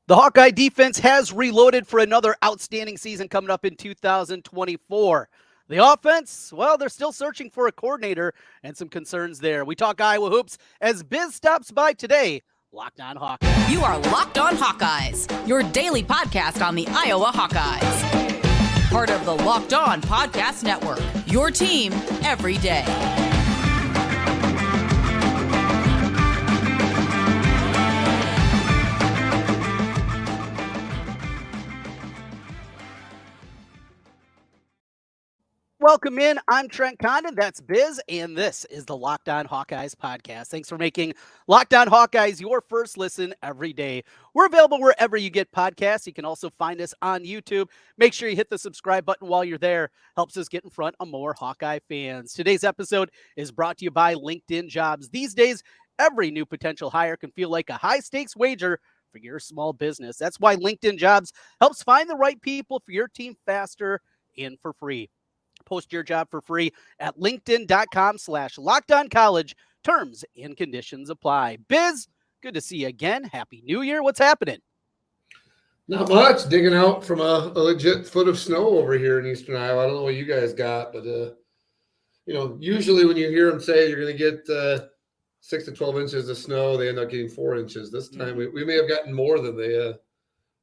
The Hawkeye defense has reloaded for another outstanding season coming up in 2024. The offense, well, they're still searching for a coordinator and some concerns there. We talk Iowa hoops as Biz stops by today. Locked On Hawkeyes. You are Locked On Hawkeyes, your daily podcast on the Iowa Hawkeyes. Part of the Locked On Podcast Network, your team every day. Welcome in. I'm Trent Condon. That's Biz, and this is the Locked On Hawkeyes podcast. Thanks for making Locked On Hawkeyes your first listen every day. We're available wherever you get podcasts. You can also find us on YouTube. Make sure you hit the subscribe button while you're there. Helps us get in front of more Hawkeye fans. Today's episode is brought to you by LinkedIn Jobs. These days, every new potential hire can feel like a high-stakes wager for your small business. That's why LinkedIn Jobs helps find the right people for your team faster and for free. Post your job for free at linkedin.com/lockedoncollege. Terms and conditions apply. Biz, good to see you again. Happy New Year. What's happening? Not much. Digging out from a legit foot of snow over here in Eastern Iowa. I don't know what you guys got, but, usually when you hear them say you're going to get 6 to 12 inches of snow, they end up getting 4 inches. This time we may have gotten more than they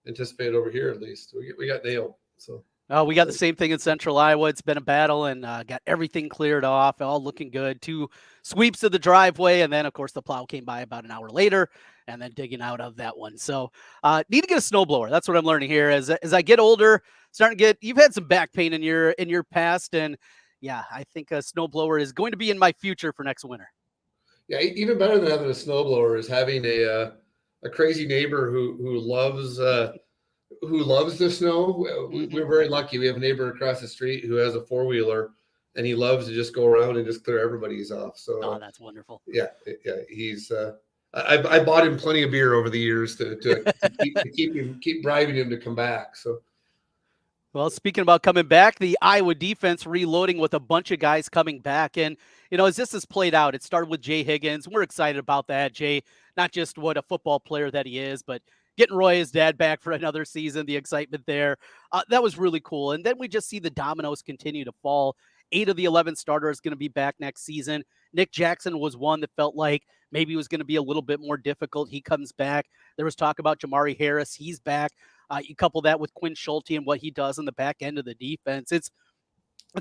anticipated over here, at least. We got nailed, so. We got the same thing in Central Iowa. It's been a battle and got everything cleared off, all looking good. 2 sweeps of the driveway, and then, of course, the plow came by about an hour later, and then digging out of that one. So need to get a snowblower. That's what I'm learning here. As I get older, you've had some back pain in your past, and, yeah, I think a snowblower is going to be in my future for next winter. Yeah, even better than having a snowblower is having a crazy neighbor who loves the snow. We're very lucky. We have a neighbor across the street who has a 4-wheeler, and he loves to just go around and just clear everybody's off. So, that's wonderful. Yeah. He's. I bought him plenty of beer over the years to keep bribing him to come back. So. Well, speaking about coming back, the Iowa defense reloading with a bunch of guys coming back. And, as this has played out, it started with Jay Higgins. We're excited about that. Jay, not just what a football player that he is, but getting Roy, his dad, back for another season, the excitement there. That was really cool. And then we just see the dominoes continue to fall. 8 of the 11 starters going to be back next season. Nick Jackson was one that felt like maybe it was going to be a little bit more difficult. He comes back. There was talk about Jamari Harris. He's back. You couple that with Quinn Schulte and what he does on the back end of the defense. It's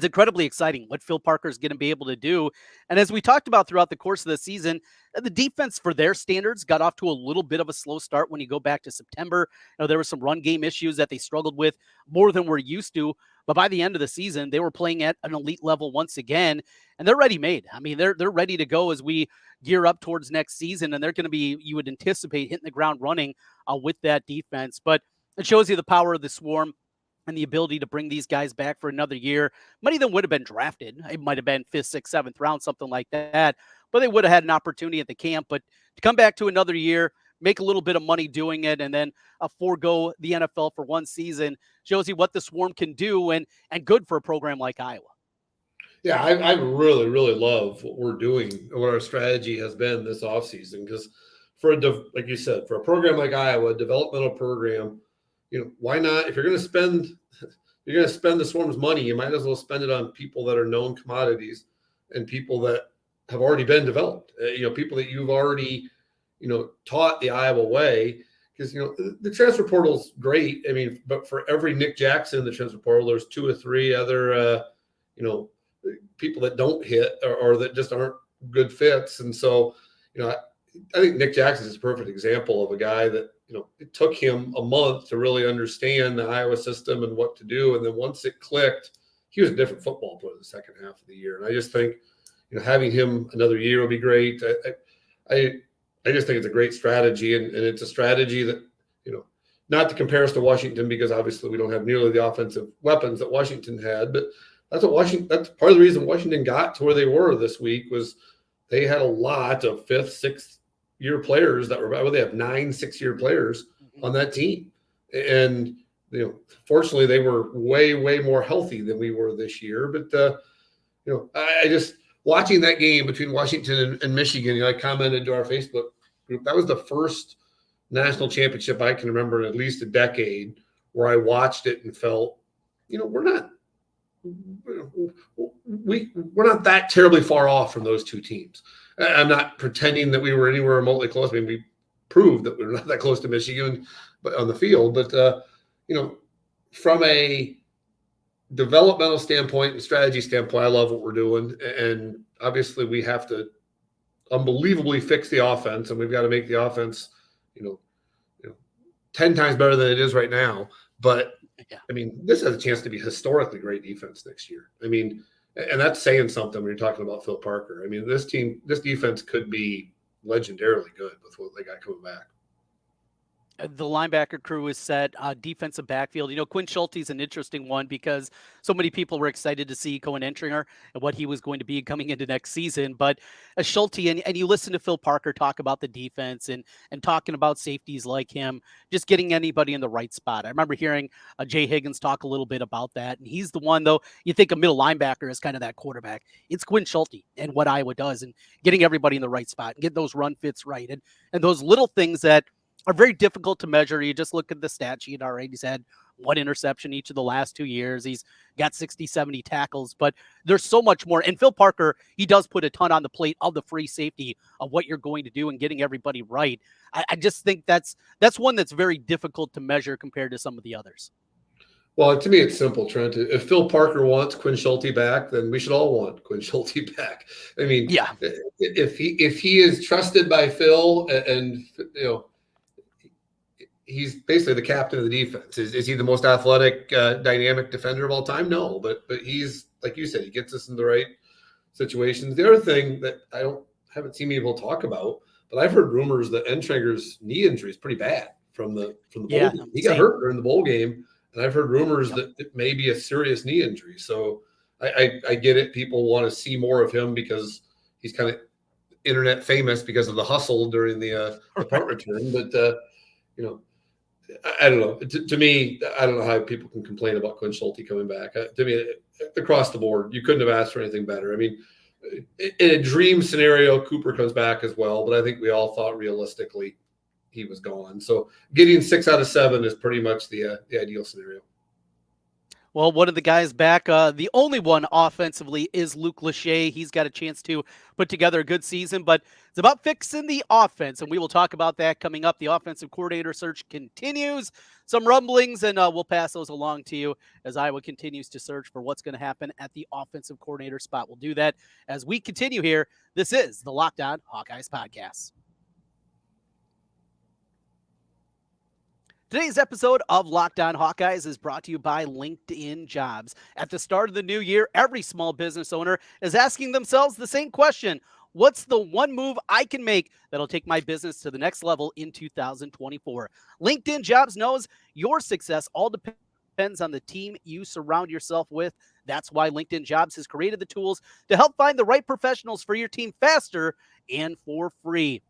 incredibly exciting what Phil Parker is going to be able to do. And as we talked about throughout the course of the season, the defense for their standards got off to a little bit of a slow start when you go back to September. There were some run game issues that they struggled with more than we're used to. But by the end of the season, they were playing at an elite level once again, and they're ready-made. I mean, they're ready to go as we gear up towards next season, and they're going to be, you would anticipate, hitting the ground running with that defense. But it shows you the power of the Swarm and the ability to bring these guys back for another year. Many of them would have been drafted. It might have been 5th, 6th, 7th round, something like that. But they would have had an opportunity at the camp. But to come back to another year, make a little bit of money doing it, and then forego the NFL for one season shows you what the Swarm can do, and good for a program like Iowa. Yeah, I really, really love what we're doing and what our strategy has been this offseason. Because like you said, for a program like Iowa, a developmental program, why not? If you're going to spend the Swarm's money, you might as well spend it on people that are known commodities and people that have already been developed. People that you've already, taught the Iowa way. Because the transfer portal's great. I mean, but for every Nick Jackson in the transfer portal, there's 2 or 3 other, people that don't hit or that just aren't good fits. And so, I think Nick Jackson is a perfect example of a guy that, it took him a month to really understand the Iowa system and what to do. And then once it clicked, he was a different football player the second half of the year. And I just think, having him another year will be great. I just think it's a great strategy. And it's a strategy that, not to compare us to Washington, because obviously we don't have nearly the offensive weapons that Washington had, but that's part of the reason Washington got to where they were this week was they had a lot of 5th, 6th year players that were, they have 9 6-year players on that team. And, fortunately they were way, way more healthy than we were this year. But, I just watching that game between Washington and Michigan, I commented to our Facebook group, that was the first national championship I can remember in at least a decade where I watched it and felt, we're not that terribly far off from those two teams. I'm not pretending that we were anywhere remotely close. I mean, we proved that we're not that close to Michigan on the field, but from a developmental standpoint and strategy standpoint, I love what we're doing. And obviously we have to unbelievably fix the offense, and we've got to make the offense, 10 times better than it is right now. But I mean, this has a chance to be historically great defense next year. I mean, and that's saying something when you're talking about Phil Parker. I mean, this defense could be legendarily good with what they got coming back. The linebacker crew is set. Defensive backfield. Quinn Schulte is an interesting one because so many people were excited to see Cohen Entringer and what he was going to be coming into next season. But Schulte, and you listen to Phil Parker talk about the defense and talking about safeties like him, just getting anybody in the right spot. I remember hearing Jay Higgins talk a little bit about that. And he's the one, though, you think a middle linebacker is kind of that quarterback. It's Quinn Schulte and what Iowa does and getting everybody in the right spot and get those run fits right. And those little things that are very difficult to measure. You just look at the stat sheet. All right, he's had one interception each of the last 2 years. He's got 60, 70 tackles, but there's so much more. And Phil Parker, he does put a ton on the plate of the free safety of what you're going to do and getting everybody right. I just think that's one that's very difficult to measure compared to some of the others. Well, to me, it's simple, Trent. If Phil Parker wants Quinn Schulte back, then we should all want Quinn Schulte back. I mean, yeah, if he is trusted by Phil and he's basically the captain of the defense. Is he the most athletic, dynamic defender of all time? No, but he's, like you said, he gets us in the right situations. The other thing that I haven't seen people talk about, but I've heard rumors that Entringer's knee injury is pretty bad from the bowl game. He got hurt during the bowl game, and I've heard rumors that it may be a serious knee injury. So I get it. People want to see more of him because he's kind of internet famous because of the hustle during the punt return. But I don't know. To me, I don't know how people can complain about Quinn Schulte coming back. To me, across the board, you couldn't have asked for anything better. I mean, in a dream scenario, Cooper comes back as well, but I think we all thought realistically he was gone. So getting 6 out of 7 is pretty much the ideal scenario. Well, one of the guys back, the only one offensively is Luke Lachey. He's got a chance to put together a good season, but it's about fixing the offense, and we will talk about that coming up. The offensive coordinator search continues. Some rumblings, and we'll pass those along to you as Iowa continues to search for what's going to happen at the offensive coordinator spot. We'll do that as we continue here. This is the Locked On Hawkeyes Podcast. Today's episode of Locked On Hawkeyes is brought to you by LinkedIn Jobs. At the start of the new year, every small business owner is asking themselves the same question. What's the one move I can make that'll take my business to the next level in 2024? LinkedIn Jobs knows your success all depends on the team you surround yourself with. That's why LinkedIn Jobs has created the tools to help find the right professionals for your team faster and for free.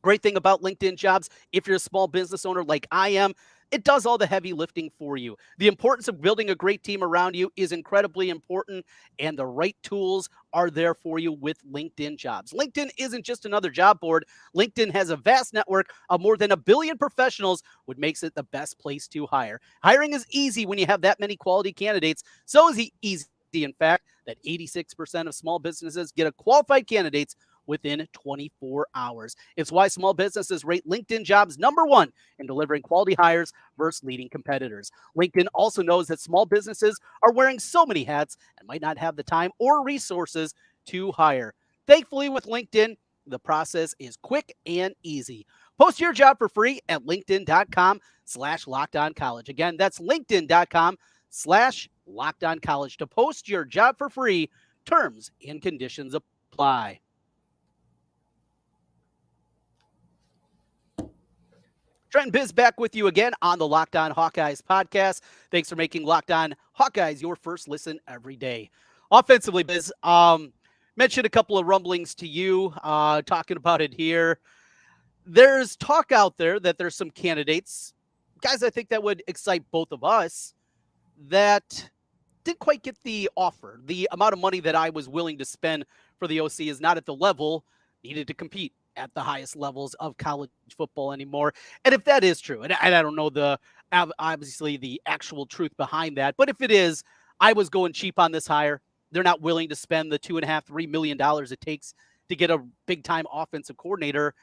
Great thing about LinkedIn Jobs, if you're a small business owner like I am, it does all the heavy lifting for you. The importance of building a great team around you is incredibly important, and the right tools are there for you with LinkedIn Jobs. LinkedIn isn't just another job board. LinkedIn has a vast network of more than 1 billion professionals, which makes it the best place to hire. Hiring is easy when you have that many quality candidates. So is easy, in fact, that 86% of small businesses get a qualified candidates within 24 hours. It's why small businesses rate LinkedIn Jobs number 1 in delivering quality hires versus leading competitors. LinkedIn also knows that small businesses are wearing so many hats and might not have the time or resources to hire. Thankfully, with LinkedIn, the process is quick and easy. Post your job for free at linkedin.com/lockedoncollege. Again, that's linkedin.com/lockedoncollege to post your job for free. Terms and conditions apply. Trent Biz back with you again on the Locked On Hawkeyes podcast. Thanks for making Locked On Hawkeyes your first listen every day. Offensively, Biz, mentioned a couple of rumblings to you, talking about it here. There's talk out there that there's some candidates, guys I think that would excite both of us, that didn't quite get the offer. The amount of money that I was willing to spend for the OC is not at the level needed to compete at the highest levels of college football anymore. And if that is true, and I don't know obviously the actual truth behind that, but if it is, I was going cheap on this hire. They're not willing to spend the $2.5-3 million it takes to get a big time offensive coordinator.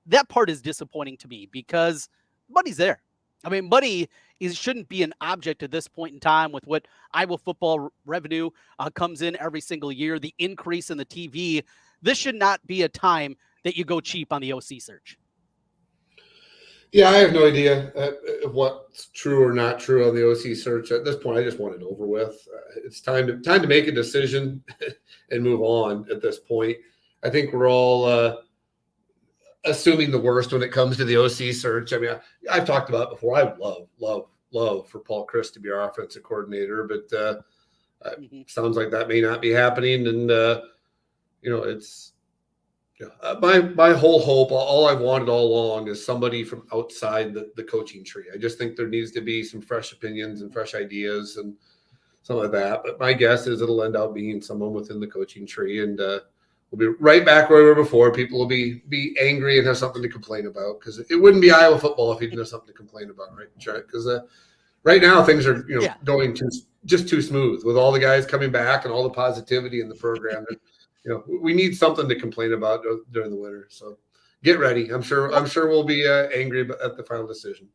That part is disappointing to me because money's there. I mean, money shouldn't be an object at this point in time with what Iowa football revenue comes in every single year, the increase in the TV. This should not be a time that you go cheap on the OC search. Yeah, I have no idea what's true or not true on the OC search. At this point, I just want it over with. It's time to make a decision and move on at this point. I think we're all assuming the worst when it comes to the OC search. I mean, I've talked about it before. I would love for Paul Chryst to be our offensive coordinator, but sounds like that may not be happening. And, it's my whole hope, all I've wanted all along is somebody from outside the coaching tree. I just think there needs to be some fresh opinions and fresh ideas and some of that. But my guess is it'll end up being someone within the coaching tree, and we'll be right back where we were before. People will be angry and have something to complain about, because it wouldn't be Iowa football if you didn't have something to complain about, right? Because right now things are going too smooth with all the guys coming back and all the positivity in the program. We need something to complain about during the winter. So get ready. I'm sure we'll be angry at the final decision.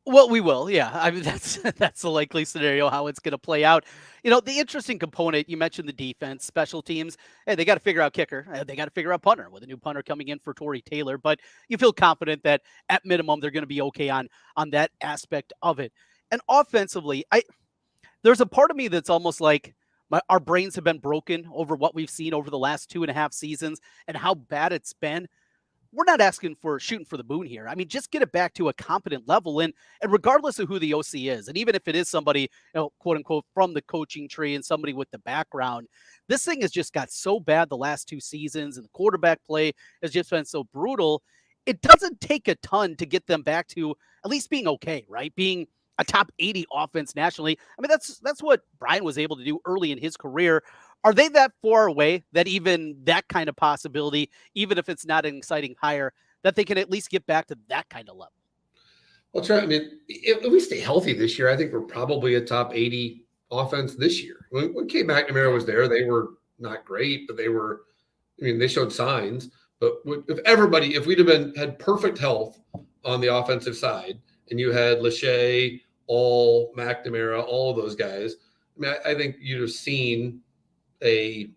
Well, we will. Yeah. I mean, that's the likely scenario, how it's going to play out. The interesting component, you mentioned the defense, special teams. Hey, they got to figure out kicker. They got to figure out punter with a new punter coming in for Torrey Taylor. But you feel confident that at minimum, they're going to be okay on that aspect of it. And offensively, there's a part of me that's almost like our brains have been broken over what we've seen over the last 2.5 seasons and how bad it's been. We're not asking for shooting for the moon here. I mean, just get it back to a competent level. And regardless of who the OC is, and even if it is somebody, quote unquote, from the coaching tree and somebody with the background, this thing has just got so bad the last 2 seasons, and the quarterback play has just been so brutal. It doesn't take a ton to get them back to at least being okay, right? Being a top 80 offense nationally. I mean, that's what Brian was able to do early in his career. Are they that far away that even that kind of possibility, even if it's not an exciting hire, that they can at least get back to that kind of level? Well, Trent, I mean, if we stay healthy this year, I think we're probably a top 80 offense this year. When Kate McNamara was there, they were not great, but they showed signs. But if we'd have had perfect health on the offensive side, and you had Lachey, All, McNamara, all of those guys, I mean, I think you'd have seen at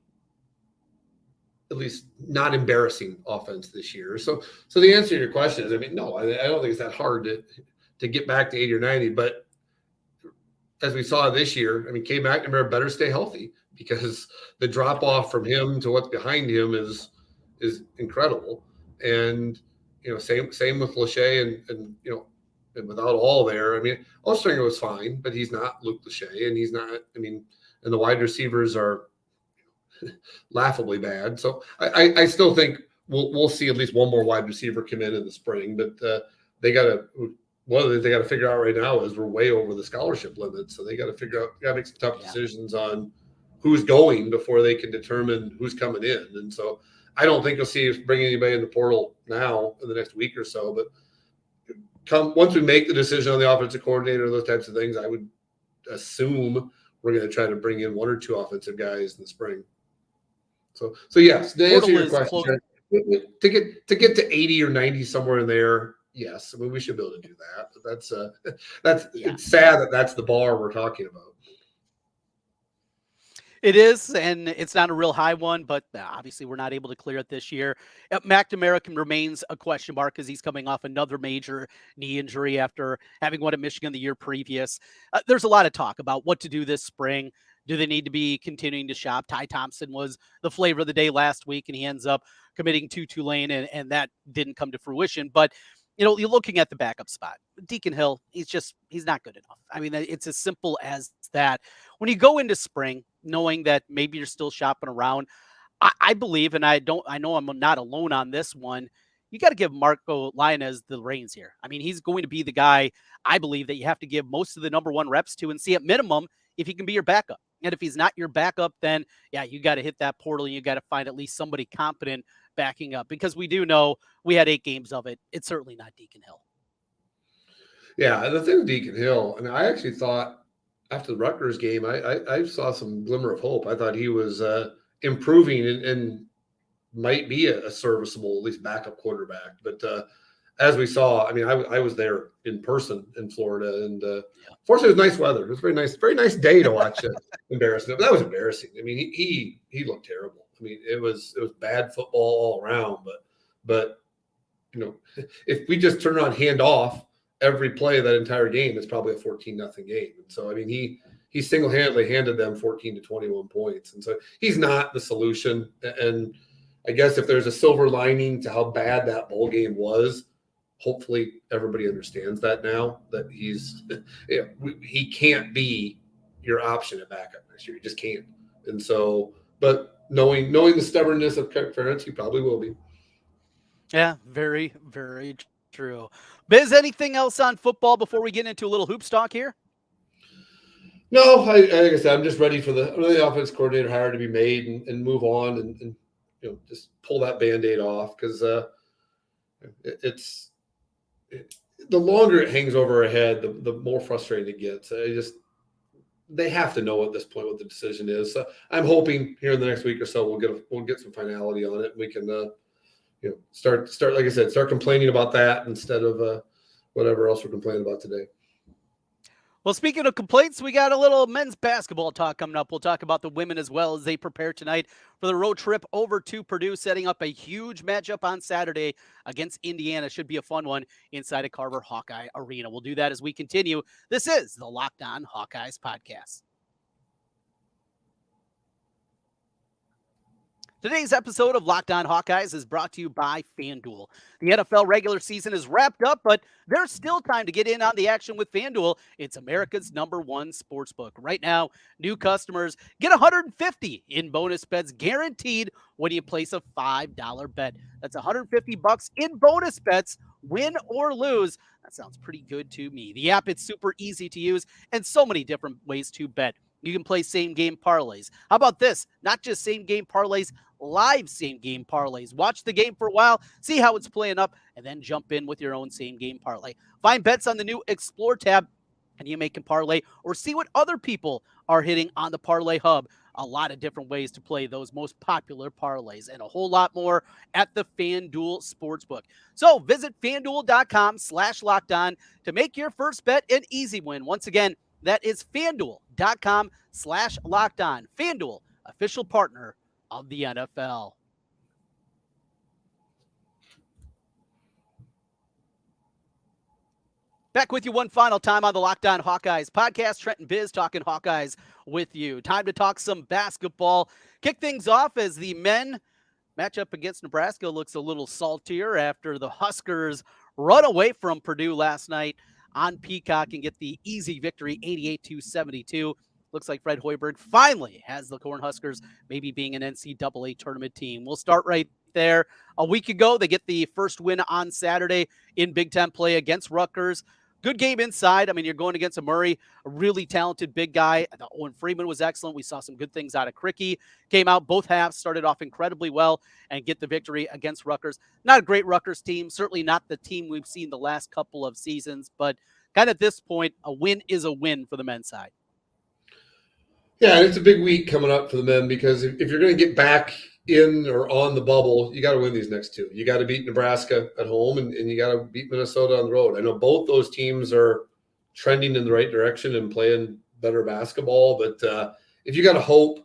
least not embarrassing offense this year. So the answer to your question is, I mean, no, I don't think it's that hard to get back to 80 or 90. But as we saw this year, I mean, Kate McNamara better stay healthy, because the drop off from him to what's behind him is incredible. And same with Lachey and and without All there, I mean, Ostringer was fine, but he's not Luke Lachey, and he's not. I mean, and the wide receivers are laughably bad. So I still think we'll see at least one more wide receiver come in the spring. But one of the things they got to figure out right now is we're way over the scholarship limit, so they got to make some tough decisions on who's going before they can determine who's coming in. And so I don't think you'll see us bring anybody in the portal now in the next week or so. But once we make the decision on the offensive coordinator, those types of things, I would assume we're going to try to bring in 1 or 2 offensive guys in the spring. So yes, to answer your question, to get to 80 or 90 somewhere in there, yes, I mean, we should be able to do that. But it's sad that that's the bar we're talking about. It is, and it's not a real high one, but obviously we're not able to clear it this year. McNamara remains a question mark because he's coming off another major knee injury after having one at Michigan the year previous. There's a lot of talk about what to do this spring. Do they need to be continuing to shop? Ty Thompson was the flavor of the day last week, and he ends up committing to Tulane, and that didn't come to fruition. But you're looking at the backup spot. Deacon Hill, he's not good enough. I mean, it's as simple as that. When you go into spring, knowing that maybe you're still shopping around, I believe, and I know I'm not alone on this one, you got to give Marco Lainez the reins here. I mean, he's going to be the guy, I believe, that you have to give most of the number 1 reps to and see at minimum if he can be your backup. And if he's not your backup, then, you got to hit that portal and you got to find at least somebody competent backing up? Because we do know we had 8 games of it. It's certainly not Deacon Hill. Yeah, and the thing with Deacon Hill, I mean, I actually thought after the Rutgers game, I saw some glimmer of hope. I thought he was improving and might be a serviceable, at least backup quarterback. But as we saw, I mean, I was there in person in Florida, and fortunately, it was nice weather. It was very nice day to watch it. Embarrassing, but that was embarrassing. I mean, he looked terrible. I mean, it was bad football all around. But if we just turn on hand off every play of that entire game, it's probably a 14-0 game. And so, I mean, he single-handedly handed them 14 to 21 points. And so he's not the solution. And I guess if there's a silver lining to how bad that bowl game was, hopefully everybody understands that now, that he can't be your option at backup next year. He just can't. And so, but knowing the stubbornness of Kirk Ferentz, he probably will be. Yeah, very, very true. Biz, anything else on football before we get into a little hoops talk here? No, like I said, I'm just ready for the offense coordinator hire to be made and move on and just pull that Band-Aid off, because the longer it hangs over our head, the more frustrating it gets. They have to know at this point what the decision is. So I'm hoping here in the next week or so we'll get some finality on it, and we can start like I said, start complaining about that instead of whatever else we're complaining about today. Well, speaking of complaints, we got a little men's basketball talk coming up. We'll talk about the women as well as they prepare tonight for the road trip over to Purdue, setting up a huge matchup on Saturday against Indiana. Should be a fun one inside of Carver Hawkeye Arena. We'll do that as we continue. This is the Locked On Hawkeyes Podcast. Today's episode of Locked On Hawkeyes is brought to you by FanDuel. The NFL regular season is wrapped up, but there's still time to get in on the action with FanDuel. It's America's #1 sportsbook. Right now, new customers get $150 in bonus bets guaranteed when you place a $5 bet. That's $150 in bonus bets, win or lose. That sounds pretty good to me. The app, it's super easy to use and so many different ways to bet. You can play same-game parlays. How about this? Not just same-game parlays, live same-game parlays. Watch the game for a while, see how it's playing up, and then jump in with your own same-game parlay. Find bets on the new Explore tab, and you make a parlay, or see what other people are hitting on the Parlay Hub. A lot of different ways to play those most popular parlays, and a whole lot more at the FanDuel Sportsbook. So visit FanDuel.com/lockedon to make your first bet an easy win. Once again, that is FanDuel.com/lockedon. FanDuel, official partner of the NFL. Back with you one final time on the Locked On Hawkeyes podcast. Trent and Biz talking Hawkeyes with you. Time to talk some basketball. Kick things off as the men matchup against Nebraska looks a little saltier after the Huskers run away from Purdue last night on Peacock and get the easy victory, 88-72. Looks like Fred Hoiberg finally has the Cornhuskers maybe being an NCAA tournament team. We'll start right there. A week ago, they get the first win on Saturday in Big Ten play against Rutgers. Good game inside. I mean, you're going against a Murray, a really talented big guy. I thought Owen Freeman was excellent. We saw some good things out of Cricky. Came out both halves, started off incredibly well, and get the victory against Rutgers. Not a great Rutgers team, certainly not the team we've seen the last couple of seasons, but kind of at this point, a win is a win for the men's side. Yeah, and it's a big week coming up for the men, because if you're going to get back in or on the bubble, you got to win these next two. You got to beat Nebraska at home, and you got to beat Minnesota on the road. I know both those teams are trending in the right direction and playing better basketball, but if you got a hope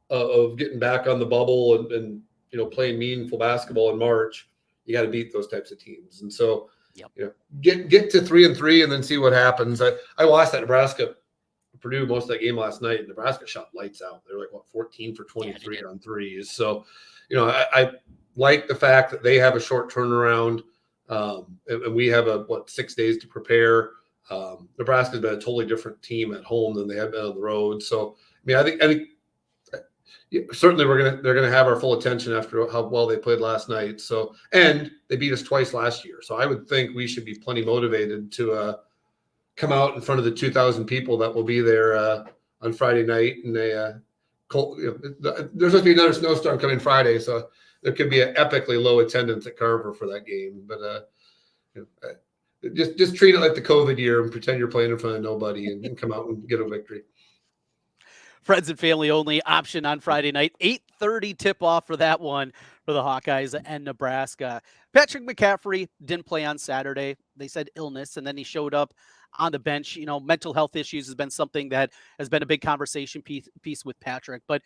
of getting back on the bubble and playing meaningful basketball in March, you got to beat those types of teams. And so, get to 3-3 and then see what happens. I watched that Nebraska Purdue most of that game last night, and Nebraska shot lights out. They were like 14 for 23 on threes. So, I like the fact that they have a short turnaround, and we have 6 days to prepare. Nebraska's been a totally different team at home than they have been on the road. So, I think certainly they're gonna have our full attention after how well they played last night. So, and they beat us twice last year. So I would think we should be plenty motivated to come out in front of the 2,000 people that will be there on Friday night. And there's supposed to be another snowstorm coming Friday, so there could be an epically low attendance at Carver for that game. But just treat it like the COVID year and pretend you're playing in front of nobody and come out and get a victory. Friends and family only option on Friday night. 8:30 tip-off for that one for the Hawkeyes and Nebraska. Patrick McCaffrey didn't play on Saturday. They said illness, and then he showed up on the bench. Mental health issues has been something that has been a big conversation piece with Patrick. But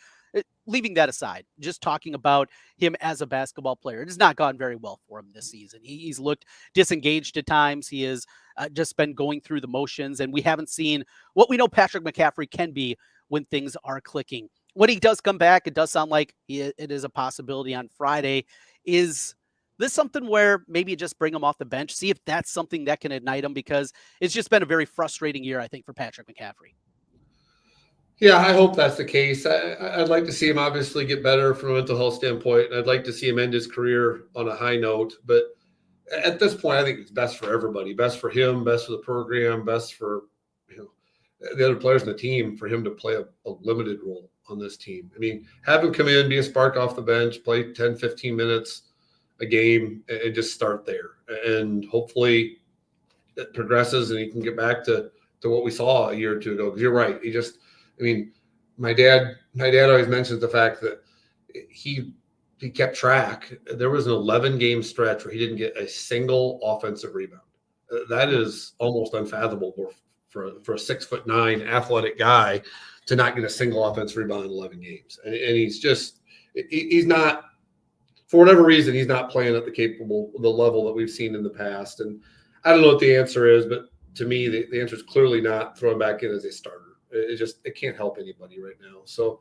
leaving that aside, just talking about him as a basketball player, it has not gone very well for him this season. He's looked disengaged at times. He has just been going through the motions, and we haven't seen what we know Patrick McCaffrey can be when things are clicking. When he does come back, it does sound like it is a possibility on Friday. Is this something where maybe you just bring him off the bench, see if that's something that can ignite him? Because it's just been a very frustrating year, I think, for Patrick McCaffrey. Yeah, I hope that's the case. I'd like to see him obviously get better from a mental health standpoint. And I'd like to see him end his career on a high note. But at this point, I think it's best for everybody, best for him, best for the program, best for the other players in the team, for him to play a limited role on this team. I mean, have him come in, be a spark off the bench, play 10, 15 minutes a game, and just start there. And hopefully it progresses and he can get back to what we saw a year or two ago. Because you're right. My dad always mentions the fact that he kept track. There was an 11-game stretch where he didn't get a single offensive rebound. That is almost unfathomable for a 6'9" athletic guy to not get a single offensive rebound in 11 games. And he's not, for whatever reason, he's not playing at the level that we've seen in the past. And I don't know what the answer is, but to me, the answer is clearly not throwing back in as a starter. It can't help anybody right now. So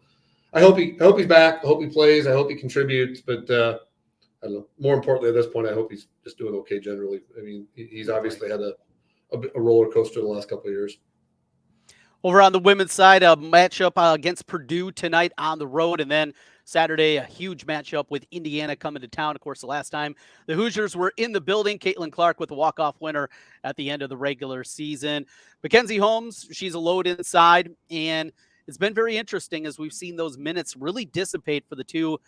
I hope he's back. I hope he plays. I hope he contributes. But I don't know. More importantly, at this point, I hope he's just doing okay generally. I mean, he's obviously had a roller coaster the last couple of years. Over on the women's side, a matchup against Purdue tonight on the road, and then Saturday, a huge matchup with Indiana coming to town. Of course, the last time the Hoosiers were in the building, Caitlin Clark with a walk-off winner at the end of the regular season. Mackenzie Holmes, she's a load inside, and it's been very interesting as we've seen those minutes really dissipate for the two,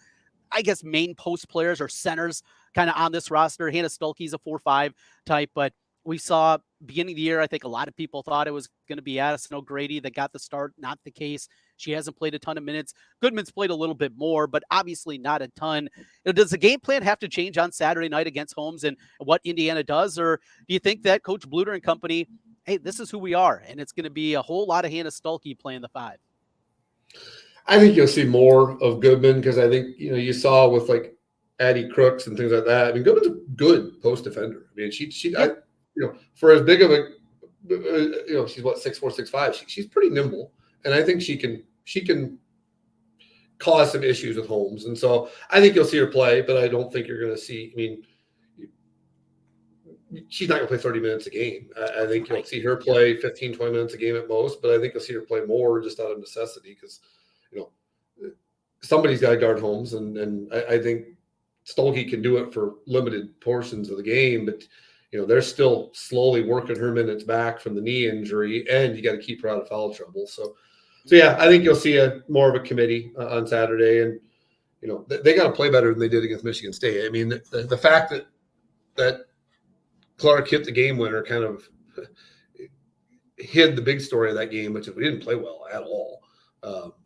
I guess, main post players or centers kind of on this roster. Hannah Stuelke's a 4-5 type, but we saw beginning of the year, I think a lot of people thought it was going to be Addison O'Grady that got the start. Not the case. She hasn't played a ton of minutes. Goodman's played a little bit more, but obviously not a ton. Does the game plan have to change on Saturday night against Holmes and what Indiana does? Or do you think that Coach Bluter and company, hey, this is who we are, and it's going to be a whole lot of Hannah Stuelke playing the 5? I think you'll see more of Goodman because I think, you saw with like Addie Crooks and things like that. I mean, Goodman's a good post defender. I mean, for as big of a, she's what, 6'4", 6'5". She's pretty nimble, and I think she can cause some issues with Holmes. And so I think you'll see her play, but I don't think you're going to see. I mean, she's not going to play 30 minutes a game. I think you'll see her play 15, 20 minutes a game at most, but I think you'll see her play more just out of necessity because, somebody's got to guard Holmes, and I think Stuelke can do it for limited portions of the game, but they're still slowly working her minutes back from the knee injury, and you got to keep her out of foul trouble. So yeah, I think you'll see more of a committee on Saturday, and they got to play better than they did against Michigan State. I mean, the fact that Clark hit the game winner kind of hid the big story of that game, which is we didn't play well at all.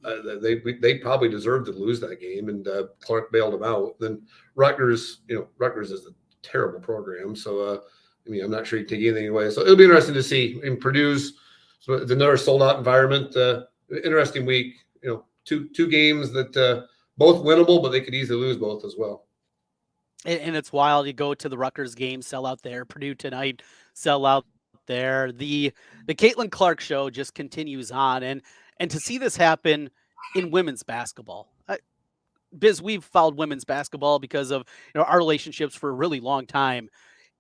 They probably deserved to lose that game, and Clark bailed them out. Then Rutgers is a terrible program, so I'm not sure you can take anything away. So it'll be interesting to see. In Purdue's, so it's another sold-out environment. Interesting week. Two games that both winnable, but they could easily lose both as well. And it's wild. You go to the Rutgers game, sell out there. Purdue tonight, sell out there. The Caitlin Clark show just continues on, and to see this happen in women's basketball. Biz, we've followed women's basketball because of our relationships for a really long time.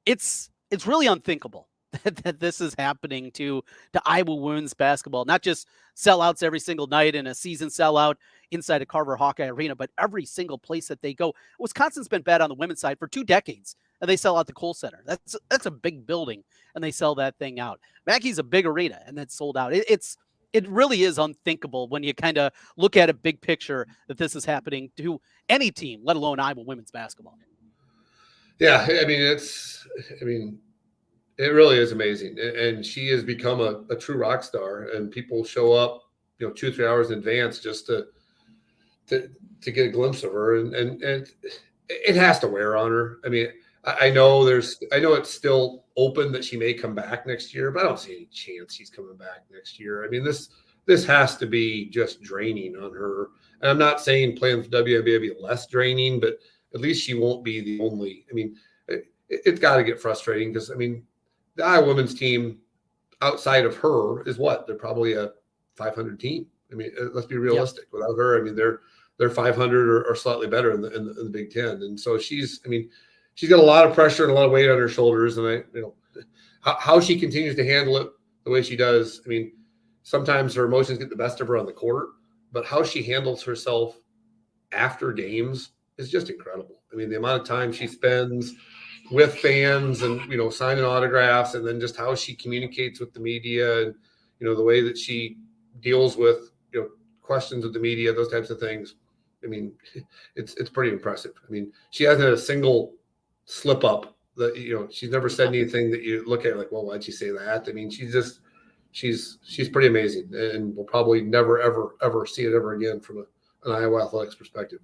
It's really unthinkable that this is happening to Iowa women's basketball. Not just sellouts every single night and a season sellout inside of Carver Hawkeye Arena, but every single place that they go. Wisconsin's been bad on the women's side for 2 decades, and they sell out the Kohl Center. That's a big building, and they sell that thing out. Mackey's a big arena, and that's sold out. It's it really is unthinkable when you kind of look at a big picture that this is happening to any team, let alone Iowa women's basketball. Yeah, I mean, it really is amazing. And she has become a true rock star, and people show up, 2 or 3 hours in advance just to get a glimpse of her. And it has to wear on her. I mean, I know it's still open that she may come back next year, but I don't see any chance she's coming back next year. I mean, this has to be just draining on her. And I'm not saying playing for WNBA will be less draining, but at least she won't be the only. I mean, it's got to get frustrating because, I mean, the Iowa women's team outside of her is what? They're probably a 500 team. I mean, let's be realistic. Yep. Without her, I mean, they're 500 or slightly better in the Big Ten. And so she's got a lot of pressure and a lot of weight on her shoulders. And how she continues to handle it the way she does. I mean, sometimes her emotions get the best of her on the court, but how she handles herself after games is just incredible. I mean, the amount of time she spends with fans and, signing autographs, and then just how she communicates with the media and, the way that she deals with, questions with the media, those types of things. I mean, it's pretty impressive. I mean, she hasn't had a single slip up that, she's never said anything that you look at like, well, why'd she say that? I mean, she's pretty amazing, and we'll probably never, ever, ever see it ever again from an Iowa athletics perspective.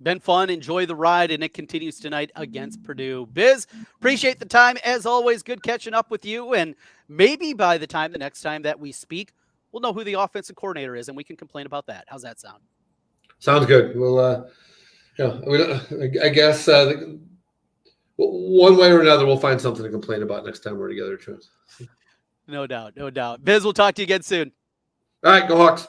Been fun. Enjoy the ride, and it continues tonight against Purdue. Biz, appreciate the time. As always, good catching up with you, and maybe by the next time that we speak, we'll know who the offensive coordinator is, and we can complain about that. How's that sound? Sounds good. Well, I guess one way or another, we'll find something to complain about next time we're together, Trent. No doubt. Biz, we'll talk to you again soon. All right, go Hawks.